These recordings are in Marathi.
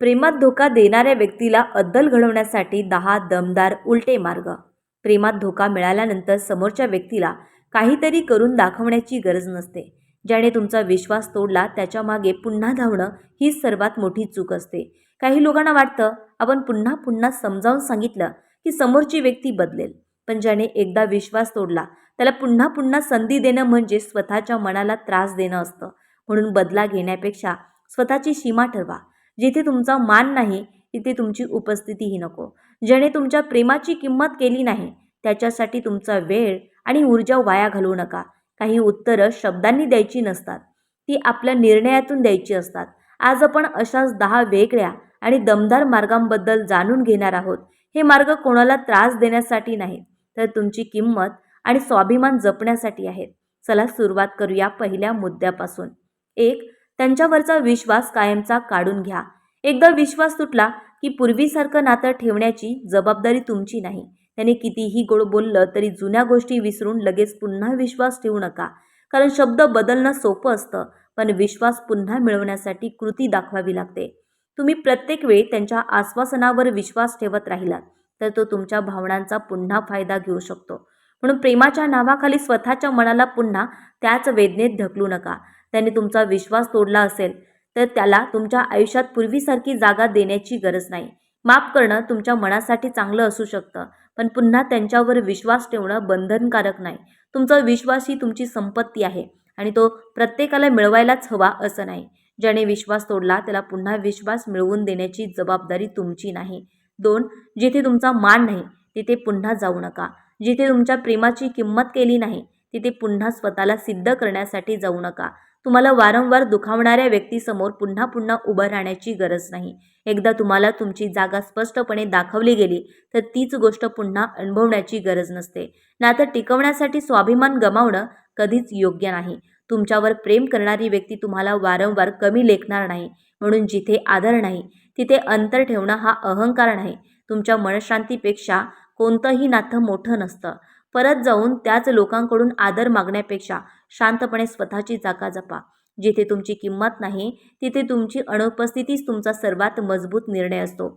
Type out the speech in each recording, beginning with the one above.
प्रेमात धोका देणाऱ्या व्यक्तीला अद्दल घडवण्यासाठी 10 दमदार उलटे मार्ग. प्रेमात धोका मिळाल्यानंतर समोरच्या व्यक्तीला काहीतरी करून दाखवण्याची गरज नसते. ज्याने तुमचा विश्वास तोडला त्याच्या मागे पुन्हा धावणं ही सर्वात मोठी चूक असते. काही लोकांना वाटतं आपण पुन्हा पुन्हा समजावून सांगितलं की समोरची व्यक्ती बदलेल, पण ज्याने एकदा विश्वास तोडला त्याला पुन्हा पुन्हा संधी देणं म्हणजे स्वतःच्या मनाला त्रास देणं असतं. म्हणून बदला घेण्यापेक्षा स्वतःची सीमा ठरवा. जिथे तुमचा मान नाही तिथे तुमची उपस्थितीही नको. ज्याने तुमच्या प्रेमाची किंमत केली नाही त्याच्यासाठी तुमचा वेळ आणि ऊर्जा वाया घालवू नका. काही उत्तरं शब्दांनी द्यायची नसतात, ती आपल्या निर्णयातून द्यायची असतात. आज आपण अशाच 10 वेगळ्या आणि दमदार मार्गांबद्दल जाणून घेणार आहोत. हे मार्ग कोणाला त्रास देण्यासाठी नाहीत, तर तुमची किंमत आणि स्वाभिमान जपण्यासाठी आहेत. चला सुरुवात करूया पहिल्या मुद्द्यापासून. 1. त्यांच्यावरचा विश्वास कायमचा काढून घ्या. एकदा विश्वास तुटला की पूर्वीसारखं नातं ठेवण्याची जबाबदारी तुमची नाही. त्याने कितीही गोड बोललं तरी जुन्या गोष्टी विसरून लगेच पुन्हा विश्वास ठेवू नका. कारण शब्द बदलणं सोपं असतं, पण विश्वास पुन्हा मिळवण्यासाठी कृती दाखवावी लागते. तुम्ही प्रत्येक वेळी त्यांच्या आश्वासनावर विश्वास ठेवत राहिलात तर तो तुमच्या भावनांचा पुन्हा फायदा घेऊ शकतो. म्हणून प्रेमाच्या नावाखाली स्वतःच्या मनाला पुन्हा त्याच वेदनेत ढकलू नका. त्याने तुमचा विश्वास तोडला असेल तर त्याला तुमच्या आयुष्यात पूर्वीसारखी जागा देण्याची गरज नाही. माफ करणं तुमच्या मनासाठी चांगलं असू शकतं, पण पुन्हा त्यांच्यावर विश्वास ठेवणं बंधनकारक नाही. तुमचा विश्वास ही तुमची संपत्ती आहे आणि तो प्रत्येकाला मिळवायलाच हवा असं नाही. ज्याने विश्वास तोडला त्याला पुन्हा विश्वास मिळवून देण्याची जबाबदारी तुमची नाही. 2. जिथे तुमचा मान नाही तिथे पुन्हा जाऊ नका. जिथे तुमच्या प्रेमाची किंमत केली नाही तिथे पुन्हा स्वतःला सिद्ध करण्यासाठी जाऊ नका. तुम्हाला वारंवार दुखावणाऱ्या व्यक्तीसमोर पुन्हा पुन्हा उभं राहण्याची गरज नाही. एकदा तुम्हाला तुमची जागा स्पष्टपणे दाखवली गेली तर तीच गोष्ट पुन्हा अनुभवण्याची गरज नसते. नातं टिकवण्यासाठी स्वाभिमान गमावणं कधीच योग्य नाही. तुमच्यावर प्रेम करणारी व्यक्ती तुम्हाला वारंवार कमी लेखणार नाही. म्हणून जिथे आदर नाही तिथे अंतर ठेवणं हा अहंकार नाही. तुमच्या मनशांतीपेक्षा कोणतंही नातं मोठं नसतं. परत जाऊन त्याच लोकांकडून आदर मागण्यापेक्षा शांतपणे स्वतःची जागा जपा. जिथे तुमची किंमत नाही तिथे तुमची अनुपस्थितीच तुमचा सर्वात मजबूत निर्णय असतो.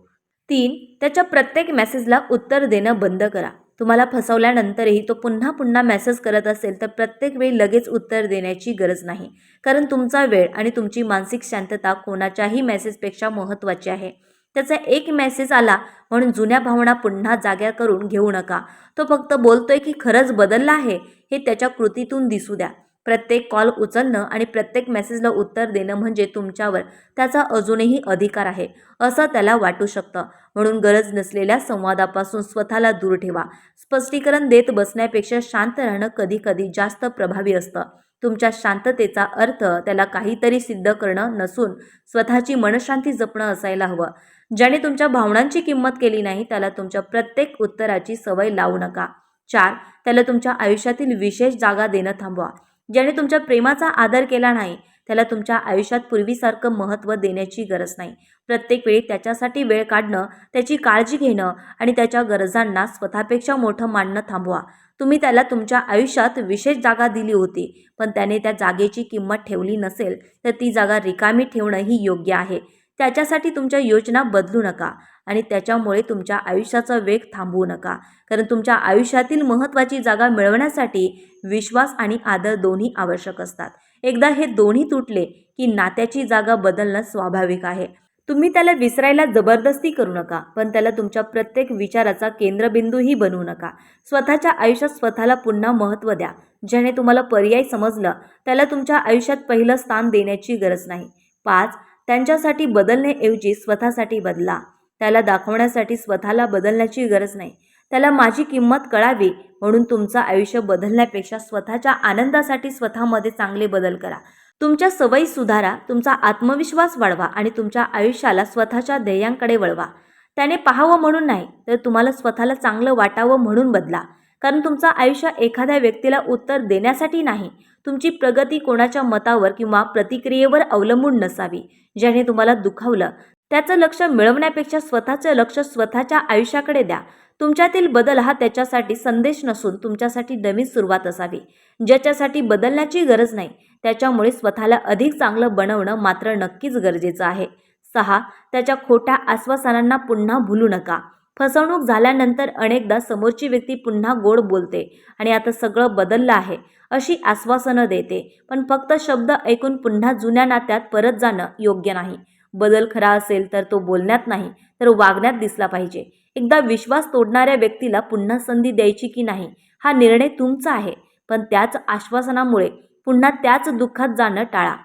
3. त्याच्या प्रत्येक मेसेजला उत्तर देणं बंद करा. तुम्हाला फसवल्यानंतरही तो पुन्हा पुन्हा मेसेज करत असेल तर प्रत्येक वेळी लगेच उत्तर देण्याची गरज नाही. कारण तुमचा वेळ आणि तुमची मानसिक शांतता कोणाच्याही मेसेजपेक्षा महत्त्वाची आहे. त्याचा एक मेसेज आला म्हणून जुन्या भावना पुन्हा जाग्या करून घेऊ नका. तो फक्त बोलतोय की खरंच बदलला आहे हे त्याच्या कृतीतून दिसू द्या. प्रत्येक कॉल उचलणं आणि प्रत्येक मेसेजला उत्तर देणं म्हणजे तुमच्यावर त्याचा अजूनही अधिकार आहे असं त्याला वाटू शकतं. म्हणून गरज नसलेल्या संवादापासून स्वतःला दूर ठेवा. स्पष्टीकरण देत बसण्यापेक्षा शांत राहणं कधीकधी जास्त प्रभावी असतं. तुमच्या शांततेचा अर्थ त्याला काहीतरी सिद्ध करणं नसून स्वतःची मनशांती जपणं असायला हवं. ज्याने तुमच्या भावनांची किंमत केली नाही त्याला तुमच्या प्रत्येक उत्तराची सवय लावू नका. 4. त्याला तुमच्या आयुष्यातील विशेष जागा देणं थांबवा. ज्याने तुमच्या प्रेमाचा आदर केला नाही त्याला तुमच्या आयुष्यात पूर्वीसारखं महत्त्व देण्याची गरज नाही. प्रत्येक वेळी त्याच्यासाठी वेळ काढणं, त्याची काळजी घेणं आणि त्याच्या गरजांना स्वतःपेक्षा मोठं मानणं थांबवा. तुम्ही त्याला तुमच्या आयुष्यात विशेष जागा दिली होती, पण त्याने त्या जागेची किंमत ठेवली नसेल तर ती जागा रिकामी ठेवणं ही योग्य आहे. त्याच्यासाठी तुमच्या योजना बदलू नका आणि त्याच्यामुळे तुमच्या आयुष्याचा वेग थांबवू नका. कारण तुमच्या आयुष्यातील महत्त्वाची जागा मिळवण्यासाठी विश्वास आणि आदर दोन्ही आवश्यक असतात. एकदा हे दोन्ही तुटले की नात्याची जागा बदलणं स्वाभाविक आहे. तुम्ही त्याला विसरायला जबरदस्ती करू नका, पण त्याला तुमच्या प्रत्येक विचाराचा केंद्रबिंदूही बनवू नका. स्वतःच्या आयुष्यात स्वतःला पुन्हा महत्त्व द्या. ज्याने तुम्हाला पर्याय समजलं त्याला तुमच्या आयुष्यात पहिलं स्थान देण्याची गरज नाही. 5. त्यांच्यासाठी बदलण्याऐवजी स्वतःसाठी बदला. त्याला दाखवण्यासाठी स्वतःला बदलण्याची गरज नाही. त्याला माझी किंमत कळावी म्हणून तुमचं आयुष्य बदलण्यापेक्षा स्वतःच्या आनंदासाठी स्वतःमध्ये चांगले बदल करा. तुमच्या सवयी सुधारा, तुमचा आत्मविश्वास वाढवा आणि तुमच्या आयुष्याला स्वतःच्या ध्येयांकडे वळवा. त्याने पाहावं म्हणून नाही तर तुम्हाला स्वतःला चांगलं वाटावं म्हणून बदला. कारण तुमचं आयुष्य एखाद्या व्यक्तीला उत्तर देण्यासाठी नाही. तुमची प्रगती कोणाच्या मतावर किंवा प्रतिक्रियेवर अवलंबून नसावी. ज्याने तुम्हाला दुखावलं त्याचं लक्ष मिळवण्यापेक्षा स्वतःचं लक्ष स्वतःच्या आयुष्याकडे द्या. तुमच्यातील बदल हा त्याच्यासाठी संदेश नसून तुमच्यासाठी नवीन सुरुवात असावी. ज्याच्यासाठी बदलण्याची गरज नाही त्याच्यामुळे स्वतःला अधिक चांगलं बनवणं मात्र नक्कीच गरजेचं आहे. 6. त्याच्या खोट्या आश्वासनांना पुन्हा भुलू नका. फसवणूक झाल्यानंतर अनेकदा समोरची व्यक्ती पुन्हा गोड बोलते आणि आता सगळं बदललं आहे अशी आश्वासनं देते, पण फक्त शब्द ऐकून पुन्हा जुन्या नात्यात परत जाणं योग्य नाही. बदल खरा असेल तर तो बोलण्यात नाही तर वागण्यात दिसला पाहिजे. एकदा विश्वास तोडणाऱ्या व्यक्तीला पुन्हा संधी द्यायची की नाही हा निर्णय तुमचा आहे, पण त्याच आश्वासनामुळे पुन्हा त्याच दुःखात जाणं टाळा.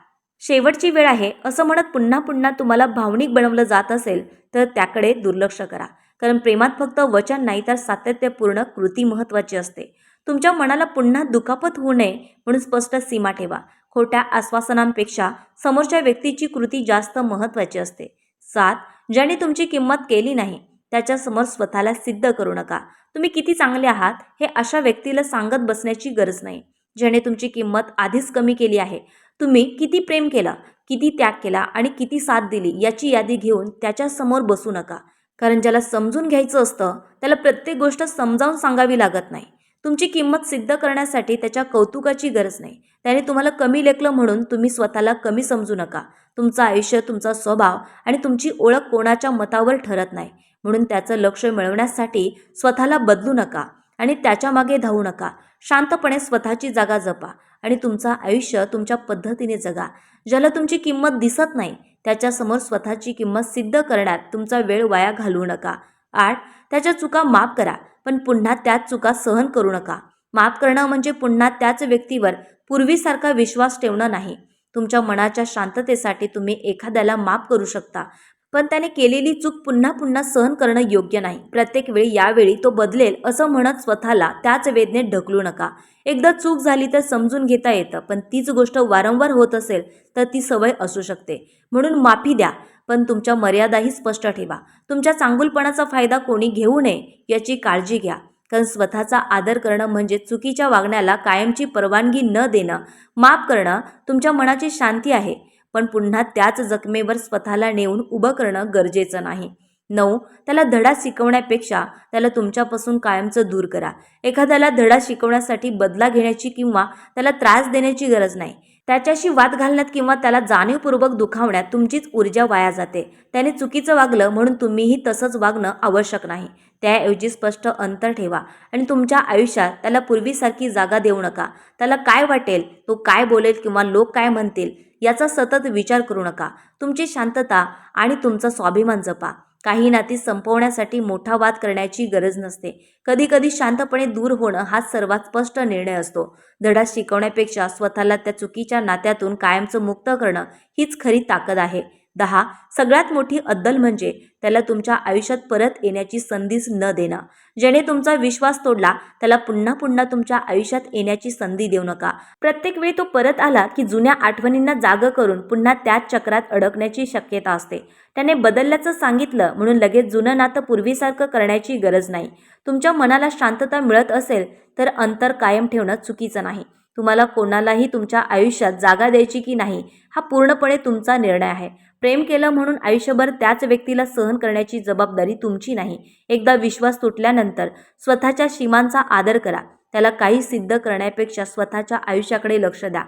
शेवटची वेळ आहे असं म्हणत पुन्हा पुन्हा तुम्हाला भावनिक बनवलं जात असेल तर त्याकडे दुर्लक्ष करा. कारण प्रेमात फक्त वचन नाही तर सातत्यपूर्ण कृती महत्त्वाची असते. तुमच्या मनाला पुन्हा दुखापत होऊ नये म्हणून स्पष्ट सीमा ठेवा. खोट्या आश्वासनांपेक्षा समोरच्या व्यक्तीची कृती जास्त महत्त्वाची असते. 7. ज्याने तुमची किंमत केली नाही त्याच्यासमोर स्वतःला सिद्ध करू नका. तुम्ही किती चांगले आहात हे अशा व्यक्तीला सांगत बसण्याची गरज नाही, ज्याने तुमची किंमत आधीच कमी केली आहे. तुम्ही किती प्रेम केलं, किती त्याग केला आणि किती साथ दिली याची यादी घेऊन त्याच्यासमोर बसू नका. कारण ज्याला समजून घ्यायचं असतं त्याला प्रत्येक गोष्ट समजावून सांगावी लागत नाही. तुमची किंमत सिद्ध करण्यासाठी त्याच्या कौतुकाची गरज नाही. त्याने तुम्हाला कमी लेखलं म्हणून तुम्ही स्वतःला कमी समजू नका. तुमचं आयुष्य, तुमचा स्वभाव आणि तुमची ओळख कोणाच्या मतावर ठरत नाही. म्हणून त्याचं लक्ष मिळवण्यासाठी स्वतःला बदलू नका आणि त्याच्या मागे धावू नका. शांतपणे स्वतःची जागा जपा आणि तुमचं आयुष्य तुमच्या पद्धतीने जगा. ज्याला तुमची किंमत दिसत नाही त्याच्यासमोर स्वतःची किंमत सिद्ध करण्यात तुमचा वेळ वाया घालवू नका. 8. त्याच्या चुका माफ करा, पण पुन्हा त्याच चुका सहन करू नका. माफ करणं म्हणजे पुन्हा त्याच व्यक्तीवर पूर्वीसारखा विश्वास ठेवणं नाही. तुमच्या मनाच्या शांततेसाठी तुम्ही एखाद्याला माफ करू शकता, पण त्याने केलेली चूक पुन्हा पुन्हा सहन करणं योग्य नाही. प्रत्येक वेळी यावेळी तो बदलेल असं म्हणत स्वतःला त्याच वेदनेत ढकलू नका. एकदा चूक झाली तर समजून घेता येतं, पण तीच गोष्ट वारंवार होत असेल तर ती सवय असू शकते. म्हणून माफी द्या, पण तुमच्या मर्यादाही स्पष्ट ठेवा. तुमच्या चांगुलपणाचा फायदा कोणी घेऊ नये याची काळजी घ्या. कारण स्वतःचा आदर करणं म्हणजे चुकीच्या वागण्याला कायमची परवानगी न देणं. माफ करणं तुमच्या मनाची शांती आहे, पण पुन्हा त्याच जखमेवर स्वतःला नेऊन उभं करणं गरजेचं नाही. 9. त्याला धडा शिकवण्यापेक्षा त्याला तुमच्यापासून कायमचं दूर करा. एखाद्याला धडा शिकवण्यासाठी बदला घेण्याची किंवा त्याला त्रास देण्याची गरज नाही. त्याच्याशी वाद घालण्यात किंवा त्याला जाणीवपूर्वक दुखावण्यात तुमचीच ऊर्जा वाया जाते. त्याने चुकीचं वागलं म्हणून तुम्हीही तसंच वागणं आवश्यक नाही. त्याऐवजी स्पष्ट अंतर ठेवा आणि तुमच्या आयुष्यात त्याला पूर्वीसारखी जागा देऊ नका. त्याला काय वाटेल, तो काय बोलेल किंवा लोक काय म्हणतील याचा सतत विचार करू नका. तुमची शांतता आणि तुमचा स्वाभिमान जपा. काही नाती संपवण्यासाठी मोठा वाद करण्याची गरज नसते. कधीकधी शांतपणे दूर होणं हा सर्वात स्पष्ट निर्णय असतो. धडा शिकवण्यापेक्षा स्वतःला त्या चुकीच्या नात्यातून कायमचं मुक्त करणं हीच खरी ताकद आहे. 10. सगळ्यात मोठी अद्दल म्हणजे त्याला तुमच्या आयुष्यात परत येण्याची संधीच न देणं. ज्याने तुमचा विश्वास तोडला त्याला पुन्हा पुन्हा तुमच्या आयुष्यात येण्याची संधी देऊ नका. प्रत्येक वेळी तो परत आला की जुन्या आठवणींना जागं करून पुन्हा त्याच चक्रात अडकण्याची शक्यता असते. त्याने बदलल्याचं सांगितलं म्हणून लगेच जुनं नातं पूर्वीसारखं करण्याची गरज नाही. तुमच्या मनाला शांतता मिळत असेल तर अंतर कायम ठेवणं चुकीचं नाही. तुम्हाला कोणालाही तुमच्या आयुष्यात जागा द्यायची की नाही हा पूर्णपणे तुमचा निर्णय आहे. प्रेम केलं म्हणून आयुष्यभर त्याच व्यक्तीला सहन करण्याची जबाबदारी तुमची नाही. एकदा विश्वास तुटल्यानंतर स्वतःच्या सीमांचा आदर करा. त्याला काही सिद्ध करण्यापेक्षा स्वतःच्या आयुष्याकडे लक्ष द्या.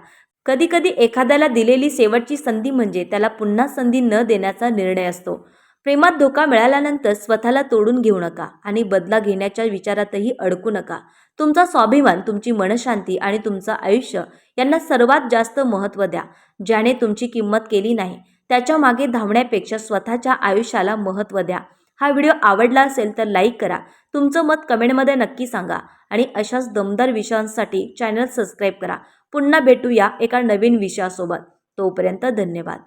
कधीकधी एखाद्याला दिलेली शेवटची संधी म्हणजे त्याला पुन्हा संधी न देण्याचा निर्णय असतो. प्रेमात धोका मिळाल्यानंतर स्वतःला तोडून घेऊ नका आणि बदला घेण्याच्या विचारातही अडकू नका. तुमचा स्वाभिमान, तुमची मनशांती आणि तुमचं आयुष्य यांना सर्वात जास्त महत्त्व द्या. ज्याने तुमची किंमत केली नाही त्याच्या मागे धावण्यापेक्षा स्वतःच्या आयुष्याला महत्त्व द्या. हा व्हिडिओ आवडला असेल तर लाईक करा. तुमचं मत कमेंटमध्ये नक्की सांगा आणि अशाच दमदार विषयांसाठी चॅनल सबस्क्राईब करा. पुन्हा भेटूया एका नवीन विषयासोबत. तोपर्यंत धन्यवाद.